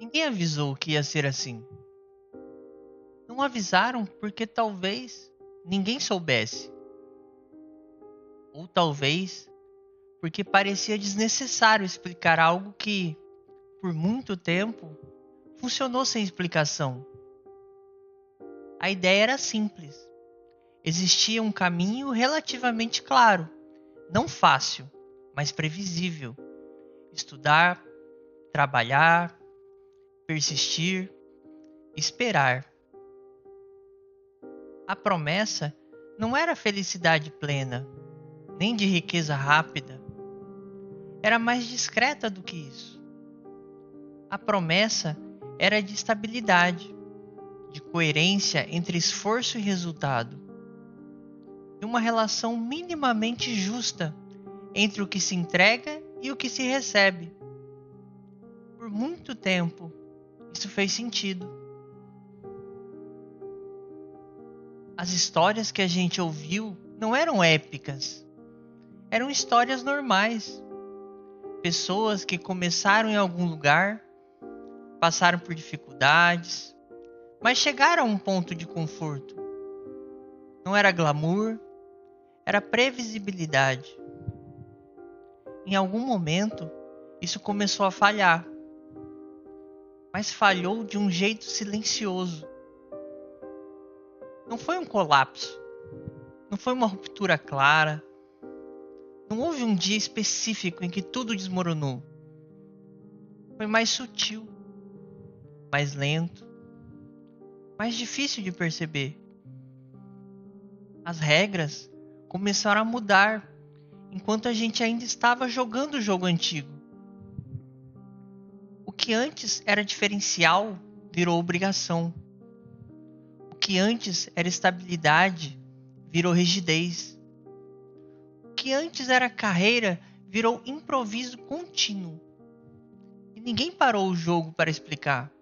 Ninguém avisou que ia ser assim. Não avisaram porque talvez ninguém soubesse. Ou talvez porque parecia desnecessário explicar algo que, por muito tempo, funcionou sem explicação. A ideia era simples. Existia um caminho relativamente claro, não fácil, mas previsível. Estudar, trabalhar, persistir, esperar. A promessa não era felicidade plena, nem de riqueza rápida. Era mais discreta do que isso. A promessa era de estabilidade, de coerência entre esforço e resultado, de uma relação minimamente justa entre o que se entrega e o que se recebe. Por muito tempo, isso fez sentido. As histórias que a gente ouviu não eram épicas, eram histórias normais. Pessoas que começaram em algum lugar, passaram por dificuldades, mas chegaram a um ponto de conforto. Não era glamour, era previsibilidade. Em algum momento, isso começou a falhar, mas falhou de um jeito silencioso. Não foi um colapso, não foi uma ruptura clara, não houve um dia específico em que tudo desmoronou. Foi mais sutil, mais lento, mais difícil de perceber. As regras começaram a mudar enquanto a gente ainda estava jogando o jogo antigo. O que antes era diferencial virou obrigação. O que antes era estabilidade virou rigidez. O que antes era carreira virou improviso contínuo. E ninguém parou o jogo para explicar.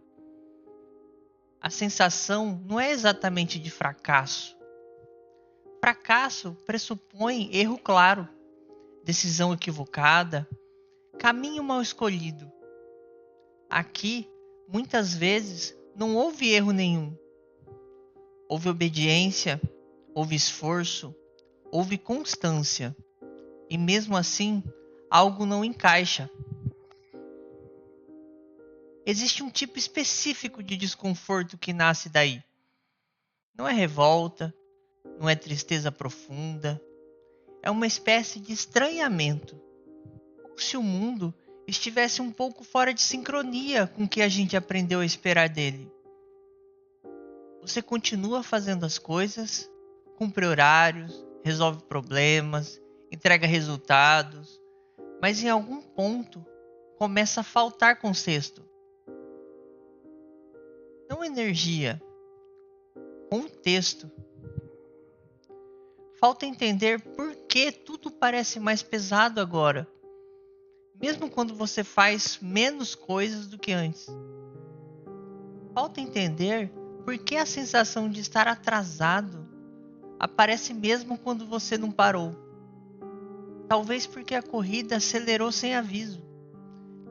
A sensação não é exatamente de fracasso. Fracasso pressupõe erro claro, decisão equivocada, caminho mal escolhido. Aqui, muitas vezes, não houve erro nenhum. Houve obediência, houve esforço, houve constância. E mesmo assim, algo não encaixa. Existe um tipo específico de desconforto que nasce daí. Não é revolta, não é tristeza profunda. É uma espécie de estranhamento. Como se o mundo estivesse um pouco fora de sincronia com o que a gente aprendeu a esperar dele. Você continua fazendo as coisas, cumpre horários, resolve problemas, entrega resultados, mas em algum ponto começa a faltar contexto. Não energia, contexto. Falta entender por que tudo parece mais pesado agora, mesmo quando você faz menos coisas do que antes. Falta entender por que a sensação de estar atrasado aparece mesmo quando você não parou. Talvez porque a corrida acelerou sem aviso.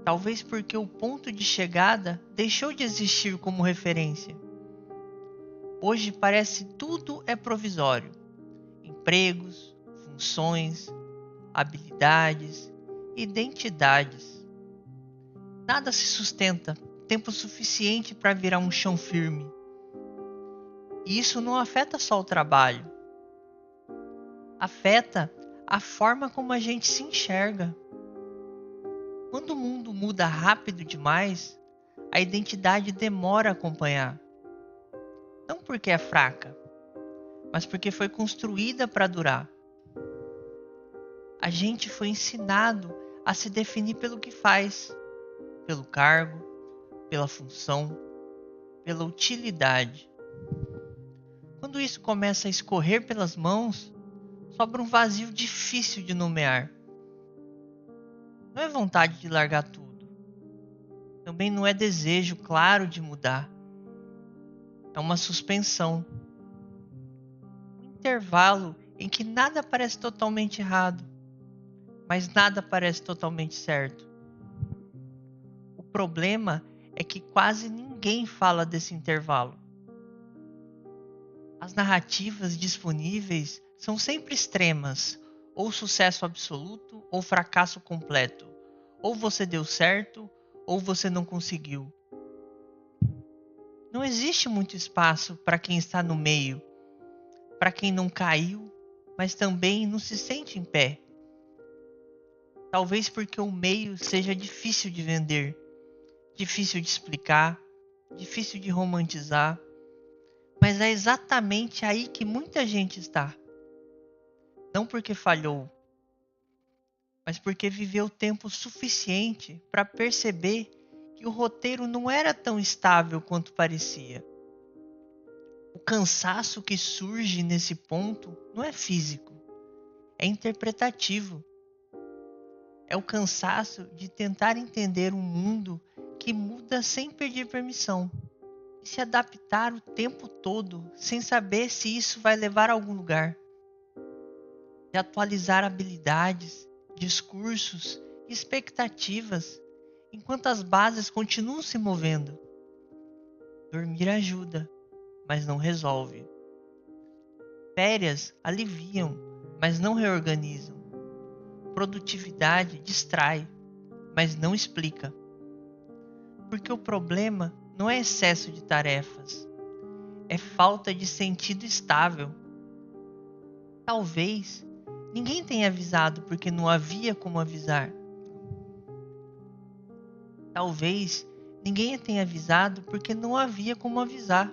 Talvez porque o ponto de chegada deixou de existir como referência. Hoje parece tudo é provisório. Empregos, funções, habilidades, identidades. Nada se sustenta tempo suficiente para virar um chão firme. E isso não afeta só o trabalho. Afeta a forma como a gente se enxerga. Quando o mundo muda rápido demais, a identidade demora a acompanhar. Não porque é fraca, mas porque foi construída para durar. A gente foi ensinado a se definir pelo que faz, pelo cargo, pela função, pela utilidade. Quando isso começa a escorrer pelas mãos, sobra um vazio difícil de nomear. Não é vontade de largar tudo. Também não é desejo claro de mudar. É uma suspensão. Um intervalo em que nada parece totalmente errado, mas nada parece totalmente certo. O problema é que quase ninguém fala desse intervalo. As narrativas disponíveis são sempre extremas, ou sucesso absoluto ou fracasso completo. Ou você deu certo, ou você não conseguiu. Não existe muito espaço para quem está no meio, para quem não caiu, mas também não se sente em pé. Talvez porque o meio seja difícil de vender, difícil de explicar, difícil de romantizar, mas é exatamente aí que muita gente está. Não porque falhou, mas porque viveu tempo suficiente para perceber que o roteiro não era tão estável quanto parecia. O cansaço que surge nesse ponto não é físico, é interpretativo. É o cansaço de tentar entender um mundo que muda sem pedir permissão e se adaptar o tempo todo sem saber se isso vai levar a algum lugar. De atualizar habilidades, discursos e expectativas enquanto as bases continuam se movendo. Dormir ajuda, mas não resolve. Férias aliviam, mas não reorganizam. Produtividade distrai, mas não explica. Porque o problema não é excesso de tarefas, é falta de sentido estável. Talvez ninguém tenha avisado porque não havia como avisar. Talvez ninguém tenha avisado porque não havia como avisar.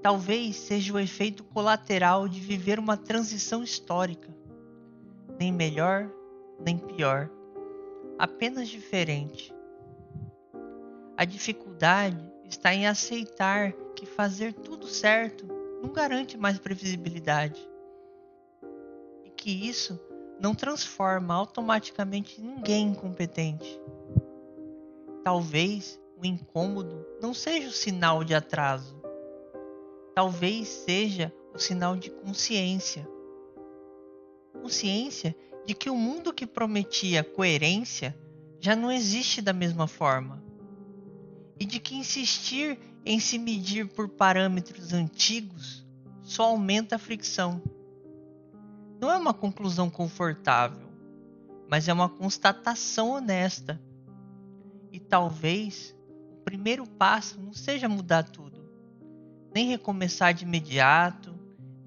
Talvez seja o efeito colateral de viver uma transição histórica. Nem melhor, nem pior. Apenas diferente. A dificuldade está em aceitar que fazer tudo certo não garante mais previsibilidade. E que isso não transforma automaticamente ninguém em competente. Talvez o incômodo não seja o sinal de atraso. Talvez seja o sinal de consciência. Consciência de que o mundo que prometia coerência já não existe da mesma forma. E de que insistir em se medir por parâmetros antigos só aumenta a fricção. Não é uma conclusão confortável, mas é uma constatação honesta. E talvez o primeiro passo não seja mudar tudo, nem recomeçar de imediato,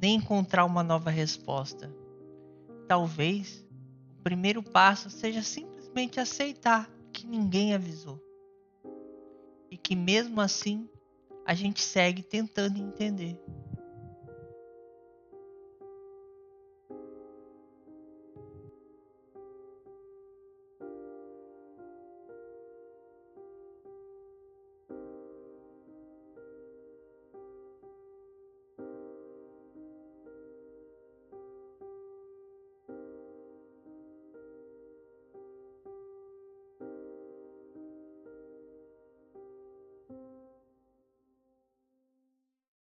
nem encontrar uma nova resposta. Talvez o primeiro passo seja simplesmente aceitar que ninguém avisou. E que mesmo assim a gente segue tentando entender.